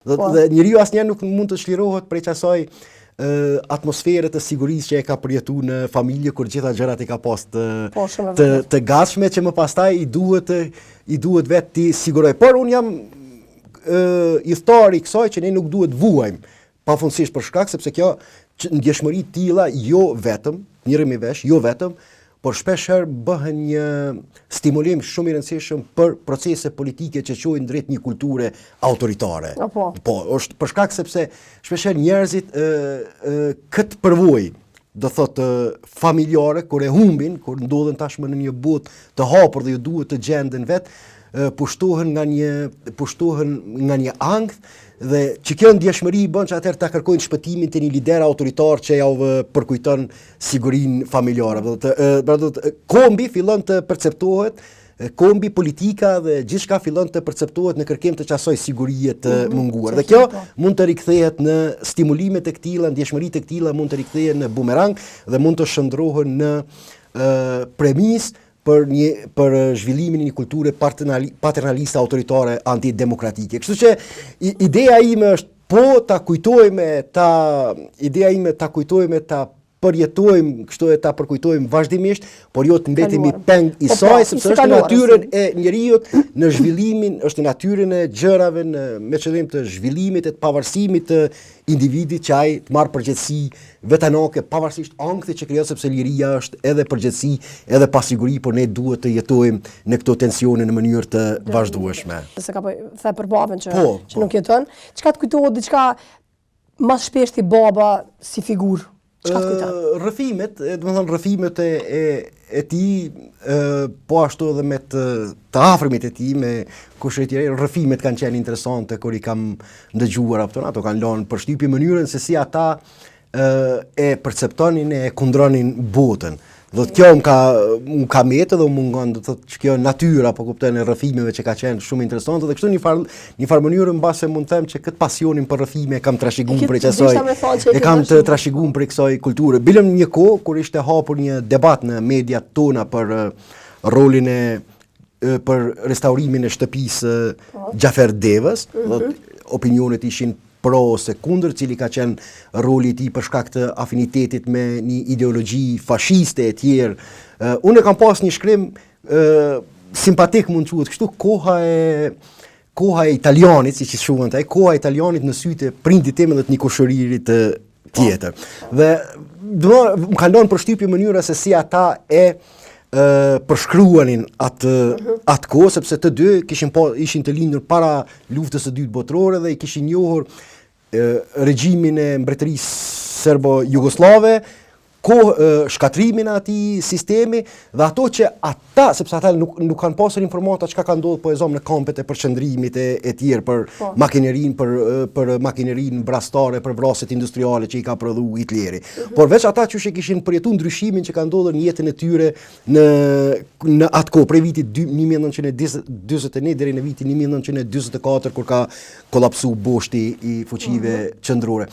Dhe njeriu asnjëherë nuk mund të çlirohet prej asaj atmosferë të sigurisë që e ka përjetu në familje kur gjitha gjërat i ka pas të gatshme që më pastaj i duhet vetë ti siguroj. Por unë jam i thari kësaj që ne nuk duhet vuajmë pafundësisht për shkak sepse kjo ndjeshmëri të tilla jo vetëm, njëri vesh, jo vetëm, por shpeshherë bëhen një stimulim shumë i rëndësishëm për procese politike që çojnë drejt një kulture autoritare. Po, është për shkak sepse shpeshherë njerëzit këtë përvojë, do thotë familjare, kur e humbin, kur ndodhen tashmë në një botë të hapur dhe ju duhet të gjenden vetë, pushtohen nga një ankth dhe që kjo ndjeshmëri bën që atëherë ta kërkojnë shpëtimin të një lider autoritar që ja përkujton sigurinë familjare. Kombi fillon të perceptohet, kombi politika dhe gjithçka fillon të perceptohet në kërkim të asaj sigurie të munguar. Dhe kjo mund të rikthehet në stimulime të këtilla, ndjeshmëri të këtilla mund të rikthehen në bumerang dhe mund të shndrohen në premis për zhvillimin e një kulture paternaliste autoritare antidemokratike. Kështu që ideja ime është ta përjetojmë, kështu e ta përkujtojmë vazhdimisht, por jo të mbetemi peng i saj, sepse është natyrën e njeriut në zhvillimin, është natyrën e gjërave me qëllim të zhvillimit e të pavarësimit të individit që ai të marrë përgjegjësi vetanake, pavarësisht ankthit që krijon, sepse liria është edhe përgjegjësi, edhe pasiguri, por ne duhet të jetojmë në këto tensione në mënyrë të vazhdueshme. Se ka the për babën që nuk jeton, çka të kujtohet diçka më shpesh ti baba si figurë? Rrëfimet, rrëfimet e tij, po ashtu edhe me të afërmit e tij, me kushtet e tjerë, rrëfimet kanë qenë interesante kur i kam ndëgjuar ato kanë lënë përshtypje mënyrën se si ata e perceptonin e kundronin botën. Do të kjo më ka metë dhe më mungon, do të thotë kjo natyra, po kupton e rrëfimeve që ka qenë shumë interesante dhe kështu një farë mënyrë mbase mund të them që këtë pasionin për rrëfime e kam trashëguar për kësaj. E kam të trashëguar për kësaj kulture. Bilëm një kohë kur ishte hapur një debat në mediat tona për rolin për restaurimin e shtëpisë Xhafer Devës, opinionet ishin pro ose kundër, cili ka qenë roli i tij për shkak të afinitetit me një ideologji fashiste e tjerë. Unë kam pas një shkrim simpatik mund të thuhet kështu, koha e italianit, siç i quhen ata, koha e italianit në sytë e prindit tim dhe të një kushëririt tjetër. Dhe më ka lënë përshtypje mënyra se si ata përshkruanin atë kohë, sepse të dy ishin të lindur para luftës së dytë botërore dhe i kishin njohur regjimin e mbretërisë serbo-jugoslave, shkatrimin e atij sistemi dhe ato që ata, sepse ata nuk kanë pasur informata çka ka ndodhur po e zom në kampet e përqendrimit e tjerë për makinerinë brastare, për vrasjet industriale që i ka prodhuar Hitleri. Por veç ata që kishin përjetuar ndryshimin që ka ndodhur në jetën e tyre në atë kohë, prej vitit 1941 deri në vitin 1944 kur ka kollapsuar boshti i fuqive qendrore.